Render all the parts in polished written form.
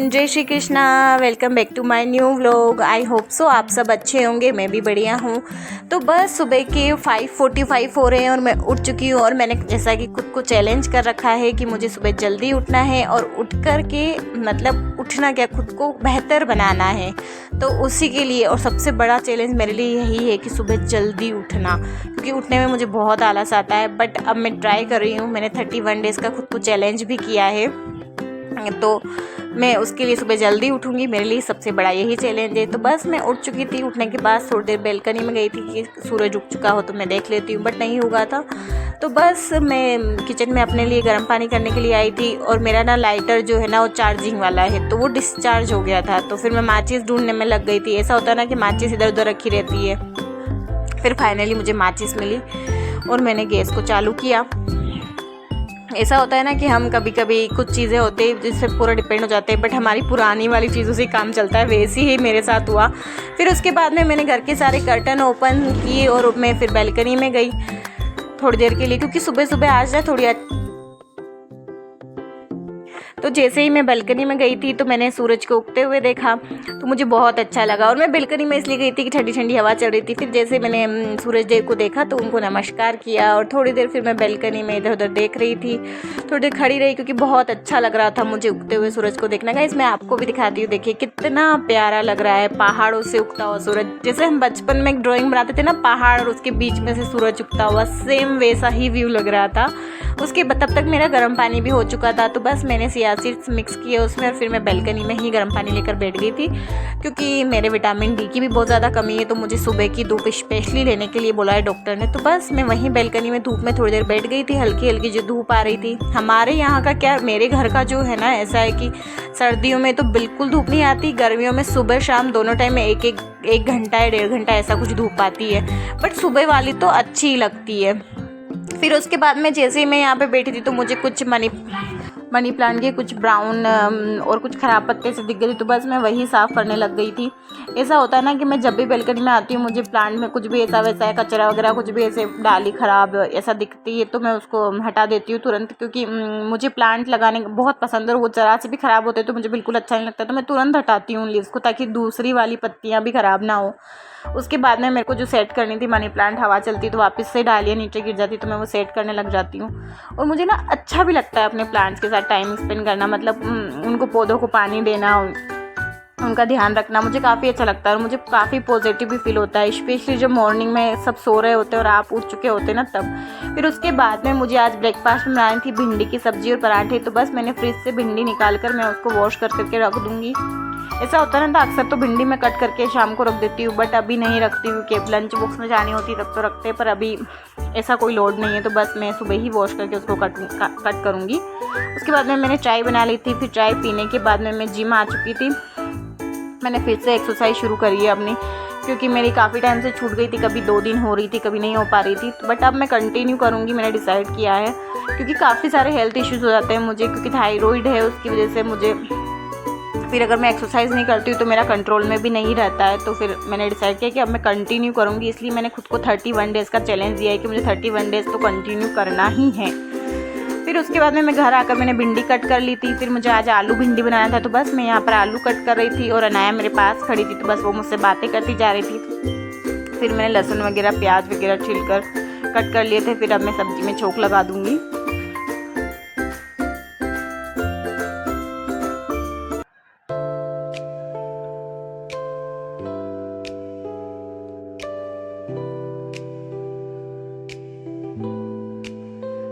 Everyone, जय Shri Krishna. Welcome back to my new vlog. I hope so आप सब अच्छे होंगे, मैं भी बढ़िया हूँ। तो बस सुबह के 5:45 हो रहे हैं और मैं उठ चुकी हूँ। और मैंने जैसा कि खुद को चैलेंज कर रखा है कि मुझे सुबह जल्दी उठना है और उठ कर के मतलब उठना क्या, खुद को बेहतर बनाना है। तो उसी के लिए और सबसे बड़ा चैलेंज मेरे लिए यही है कि सुबह जल्दी उठना, क्योंकि उठने में मुझे बहुत आलस आता है। बट अब मैं ट्राई कर रही हूँ। मैंने 31 डेज़ का खुद को चैलेंज भी किया है, तो मैं उसके लिए सुबह जल्दी उठूँगी। मेरे लिए सबसे बड़ा यही चैलेंज है। तो बस मैं उठ चुकी थी। उठने के बाद थोड़ी देर बालकनी में गई थी कि सूरज उग चुका हो तो मैं देख लेती हूँ, बट नहीं उगा था। तो बस मैं किचन में अपने लिए गर्म पानी करने के लिए आई थी और मेरा ना लाइटर जो है ना वो चार्जिंग वाला है, तो वो डिस्चार्ज हो गया था। तो फिर मैं माचिस ढूंढने में लग गई थी। ऐसा होता है ना कि माचिस इधर उधर रखी रहती है। फिर फाइनली मुझे माचिस मिली और मैंने गैस को चालू किया। ऐसा होता है ना कि हम कभी कभी कुछ चीज़ें होती हैं जिससे पूरा डिपेंड हो जाते हैं, बट हमारी पुरानी वाली चीज़ों से काम चलता है। वैसे ही मेरे साथ हुआ। फिर उसके बाद में मैंने घर के सारे कर्टन ओपन किए और मैं फिर बालकनी में गई थोड़ी देर के लिए, क्योंकि सुबह सुबह आज ना थोड़ी तो जैसे ही मैं बालकनी में गई थी तो मैंने सूरज को उगते हुए देखा, तो मुझे बहुत अच्छा लगा। और मैं बालकनी में इसलिए गई थी कि ठंडी ठंडी हवा चल रही थी। फिर जैसे मैंने सूरज देव को देखा तो उनको नमस्कार किया और थोड़ी देर फिर मैं बालकनी में इधर उधर देख रही थी। थोड़ी देर खड़ी रही क्योंकि बहुत अच्छा लग रहा था मुझे उगते हुए सूरज को देखना। गाइस मैं आपको भी दिखाती हूँ, देखिए कितना प्यारा लग रहा है पहाड़ों से उगता हुआ सूरज। जैसे हम बचपन में एक ड्राइंग बनाते थे ना, पहाड़ और उसके बीच में से सूरज उगता हुआ, सेम वैसा ही व्यू लग रहा था। उसके तब तक मेरा गर्म पानी भी हो चुका था। तो बस मैंने चिया सीड्स मिक्स किए उसमें और फिर मैं बालकनी में ही गर्म पानी लेकर बैठ गई थी, क्योंकि मेरे विटामिन डी की भी बहुत ज़्यादा कमी है। तो मुझे सुबह की धूप स्पेशली लेने के लिए बोला है डॉक्टर ने। तो बस मैं वहीं बालकनी में धूप में थोड़ी देर बैठ गई थी। हल्की हल्की जो धूप आ रही थी। हमारे यहाँ का क्या, मेरे घर का जो है ना ऐसा है कि सर्दियों में तो बिल्कुल धूप नहीं आती, गर्मियों में सुबह शाम दोनों टाइम में एक घंटा या 1.5 घंटा ऐसा कुछ धूप आती है। बट सुबह वाली तो अच्छी लगती है। फिर उसके बाद में जैसे ही मैं यहाँ पे बैठी थी तो मुझे कुछ मनी प्लांट के कुछ ब्राउन और कुछ ख़राब पत्ते से दिख गए थे। तो बस मैं वही साफ़ करने लग गई थी। ऐसा होता है ना कि मैं जब भी बालकनी में आती हूँ, मुझे प्लांट में कुछ भी ऐसा वैसा है, कचरा वगैरह कुछ भी ऐसे डाली ख़राब ऐसा दिखती है तो मैं उसको हटा देती हूँ तुरंत, क्योंकि मुझे प्लांट लगाने बहुत पसंद है और वो ज़रा से भी ख़राब होते तो मुझे बिल्कुल अच्छा नहीं लगता। तो मैं तुरंत हटाती हूँ लीव्स को, ताकि दूसरी वाली पत्तियाँ भी ख़राब ना हो। उसके बाद में मेरे को जो सेट करनी थी मनी प्लांट, हवा चलती तो वापस से डालियाँ नीचे गिर जाती, तो मैं वो सेट करने लग जाती हूँ। और मुझे ना अच्छा भी लगता है अपने प्लांट्स के साथ टाइम स्पेंड करना, मतलब उनको पौधों को पानी देना, उनका ध्यान रखना मुझे काफ़ी अच्छा लगता है और मुझे काफ़ी पॉजिटिव भी फील होता है, स्पेशली जब मॉर्निंग में सब सो रहे होते हैं और आप उठ चुके होते हैं ना तब। फिर उसके बाद में मुझे आज ब्रेकफास्ट में बनानी थी भिंडी की सब्ज़ी और पराठे। तो बस मैंने फ्रिज से भिंडी निकाल कर मैं उसको वॉश करके रख दूँगी। ऐसा होता है ना, तो अक्सर तो भिंडी में कट करके शाम को रख देती हूँ, बट अभी नहीं रखती हूँ कि लंच बॉक्स में जानी होती तब तो रखते हैं, पर अभी ऐसा कोई लोड नहीं है। तो बस मैं सुबह ही वॉश करके उसको कट करूँगी। उसके बाद में मैंने चाय बना ली थी। फिर चाय पीने के बाद में मैं जिम आ चुकी थी। मैंने फिर से एक्सरसाइज शुरू करी है अपनी, क्योंकि मेरी काफ़ी टाइम से छूट गई थी, कभी 2 दिन हो रही थी, कभी नहीं हो पा रही थी। बट अब मैं कंटिन्यू करूँगी, मैंने डिसाइड किया है, क्योंकि काफ़ी सारे हेल्थ इश्यूज़ हो जाते हैं मुझे, क्योंकि थायराइड है, उसकी वजह से मुझे फिर अगर मैं एक्सरसाइज नहीं करती हूँ तो मेरा कंट्रोल में भी नहीं रहता है। तो फिर मैंने डिसाइड किया कि अब मैं कंटिन्यू करूँगी। इसलिए मैंने खुद को 31 डेज़ का चैलेंज दिया है कि मुझे 31 डेज़ तो कंटिन्यू करना ही है। फिर उसके बाद में मैं घर आकर मैंने भिंडी कट कर ली थी। फिर मुझे आज आलू भिंडी बनाना था, तो बस मैं यहाँ पर आलू कट कर रही थी और अनाया मेरे पास खड़ी थी, तो बस वो मुझसे बातें करती जा रही थी। फिर मैंने लहसुन वगैरह प्याज वगैरह छिलकर कट कर लिए थे। फिर अब मैं सब्ज़ी में छोंक लगा दूँगी।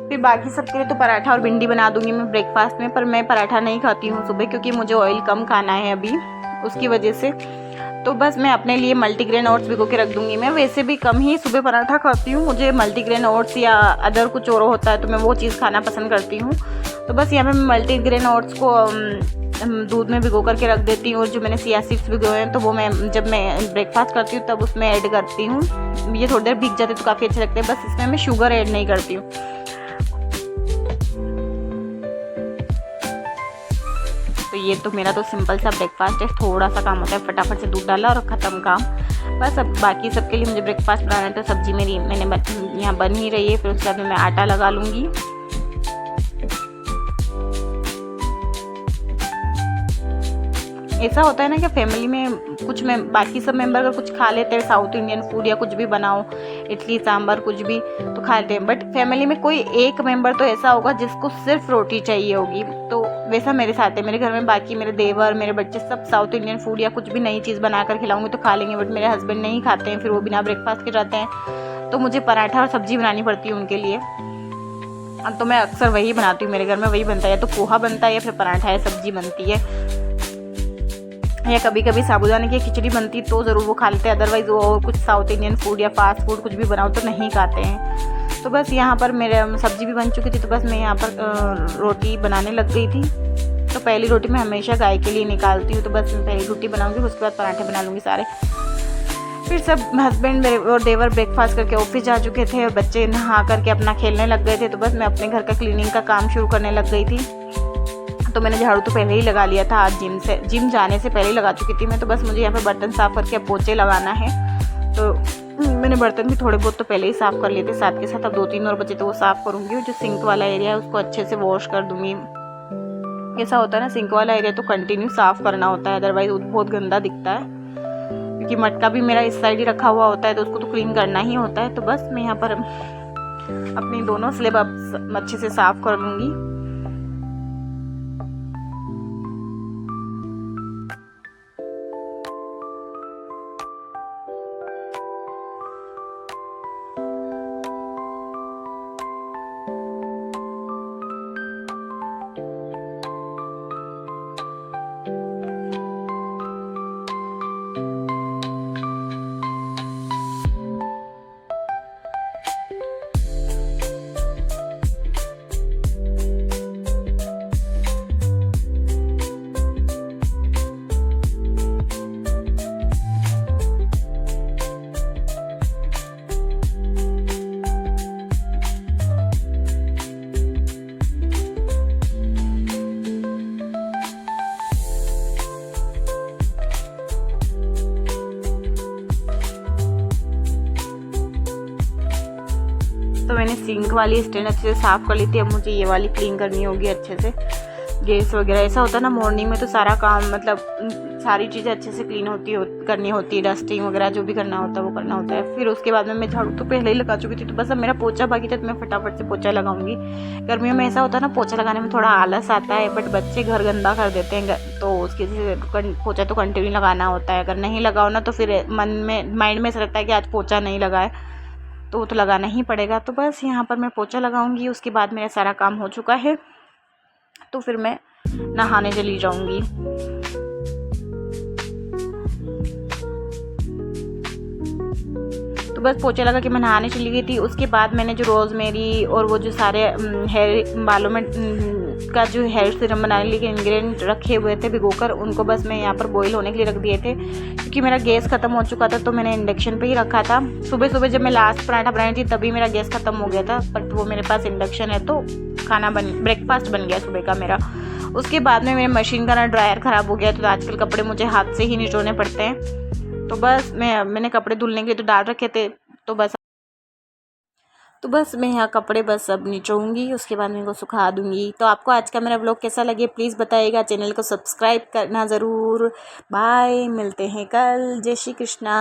फिर बाकी सबके लिए तो पराठा और भिंडी बना दूंगी मैं ब्रेकफास्ट में, पर मैं पराठा नहीं खाती हूँ सुबह, क्योंकि मुझे ऑयल कम खाना है अभी, उसकी वजह से। तो बस मैं अपने लिए मल्टीग्रेन ओट्स भिगो के रख दूंगी। मैं वैसे भी कम ही सुबह पराठा खाती हूँ, मुझे मल्टीग्रेन ओट्स या अदर कुछ और होता है तो मैं वो चीज़ खाना पसंद करती हूँ। तो बस यहाँ पे मैं मल्टीग्रेन ओट्स को दूध में भिगो करके रख देती हूँ। और जो मैंने चिया सीड्स भिगोए हैं तो वो मैं जब मैं ब्रेकफास्ट करती हूँ तब उसमें ऐड करती हूँ। ये थोड़ी देर भीग जाते तो काफ़ी अच्छे लगते हैं। बस इसमें मैं शुगर ऐड नहीं करती हूँ। तो ये तो मेरा तो सिंपल सा ब्रेकफास्ट है, थोड़ा सा काम होता है, फटाफट से दूध डाला और ख़त्म काम। बस अब बाकी सबके लिए मुझे ब्रेकफास्ट बनाना है। तो सब्ज़ी मैंने यहाँ बन ही रही है। फिर उसके बाद मैं आटा लगा लूँगी। ऐसा होता है ना कि फैमिली में कुछ में बाकी सब मेंबर अगर कुछ खा लेते हैं साउथ इंडियन फूड या कुछ भी बनाओ, इडली सांभर कुछ भी तो खा लेते हैं, बट फैमिली में कोई एक मेंबर तो ऐसा होगा जिसको सिर्फ रोटी चाहिए होगी। तो वैसा मेरे साथ है। मेरे घर में बाकी मेरे देवर मेरे बच्चे सब साउथ इंडियन फूड या कुछ भी नई चीज़ बनाकर खिलाऊंगी तो खा लेंगे, बट मेरे हस्बैंड नहीं खाते हैं, फिर वो बिना ब्रेकफास्ट के रहते हैं, तो मुझे पराठा और सब्जी बनानी पड़ती है उनके लिए। तो मैं अक्सर वही बनाती हूँ, मेरे घर में वही बनता है, या तो पोहा बनता है या फिर पराठा या सब्जी बनती है, या कभी कभी साबूदाने की खिचड़ी बनती तो ज़रूर वो खा लेते हैं, अदरवाइज़ वो और कुछ साउथ इंडियन फूड या फास्ट फूड कुछ भी बनाओ तो नहीं खाते हैं। तो बस यहाँ पर मेरे सब्ज़ी भी बन चुकी थी, तो बस मैं यहाँ पर रोटी बनाने लग गई थी। तो पहली रोटी मैं हमेशा गाय के लिए निकालती हूँ, तो बस मैं पहली रोटी बनाऊँगी, उसके बाद पराठे बना लूँगी सारे। फिर सब हस्बैंड मेरे और देवर ब्रेकफास्ट करके ऑफिस जा चुके थे और बच्चे नहा करके अपना खेलने लग गए थे, तो बस मैं अपने घर का क्लीनिंग का काम शुरू करने लग गई थी। तो मैंने झाड़ू तो पहले ही लगा लिया था, आज जिम जाने से पहले ही लगा चुकी थी मैं। तो बस मुझे यहाँ पे बर्तन साफ़ करके अब पोछे लगाना है, तो मैंने बर्तन भी थोड़े बहुत तो पहले ही साफ़ कर लिए थे, साथ के साथ अब 2-3 और बचे तो वो साफ़ करूँगी। जो सिंक वाला एरिया है उसको अच्छे से वॉश कर दूँगी। ऐसा होता है ना, सिंक वाला एरिया तो कंटिन्यू साफ़ करना होता है, अदरवाइज़ बहुत गंदा दिखता है, क्योंकि मटका भी मेरा इस साइड ही रखा हुआ होता है तो उसको तो क्लीन करना ही होता है। तो बस मैं यहाँ पर अपनी दोनों स्लेब अब अच्छे से साफ़ कर लूँगी। तो मैंने सिंक वाली स्टैंड अच्छे से साफ़ कर ली थी, अब मुझे ये वाली क्लीन करनी होगी अच्छे से। गैस वगैरह ऐसा होता है ना, मॉर्निंग में तो सारा काम मतलब सारी चीज़ें अच्छे से क्लीन करनी होती है, डस्टिंग वगैरह जो भी करना होता है वो करना होता है। फिर उसके बाद में मैं झाड़ू तो पहले ही लगा चुकी थी, तो बस अब मेरा पोछा बाकी था तो मैं फटाफट से पोछा लगाऊंगी। गर्मियों में ऐसा होता है ना, पोछा लगाने में थोड़ा आलस आता है, बट बच्चे घर गंदा कर देते हैं, तो उसकी पोछा तो कंटिन्यू लगाना होता है। अगर नहीं लगाओ ना तो फिर माइंड में ऐसा लगता है कि आज पोछा नहीं लगाए, तो वो तो लगाना ही पड़ेगा। तो बस यहाँ पर मैं पोछा लगाऊंगी, उसके बाद मेरा सारा काम हो चुका है, तो फिर मैं नहाने चली जाऊंगी। तो बस पोछा लगा के मैं नहाने चली गई थी। उसके बाद मैंने जो रोज़मेरी और वो जो सारे हेयर बालों में का जो हेयर सीरम बनाने के इंग्रेडिएंट रखे हुए थे भिगोकर, उनको बस मैं यहाँ पर बॉईल होने के लिए रख दिए थे, क्योंकि मेरा गैस ख़त्म हो चुका था तो मैंने इंडक्शन पे ही रखा था। सुबह सुबह जब मैं लास्ट पराठा बनाई थी तभी मेरा गैस ख़त्म हो गया था, बट वो मेरे पास इंडक्शन है तो ब्रेकफास्ट बन गया सुबह का मेरा। उसके बाद में मेरी मशीन का ना ड्रायर ख़राब हो गया, तो आजकल कपड़े मुझे हाथ से ही निचोड़ने पड़ते हैं। तो बस मैंने कपड़े धुलने के लिए तो डाल रखे थे, तो बस मैं यहाँ कपड़े बस अब निचोऊंगी, उसके बाद मैं इनको सुखा दूंगी। तो आपको आज का मेरा व्लॉग कैसा लगे प्लीज़ बताइएगा, चैनल को सब्सक्राइब करना ज़रूर। बाय, मिलते हैं कल। जय श्री कृष्णा।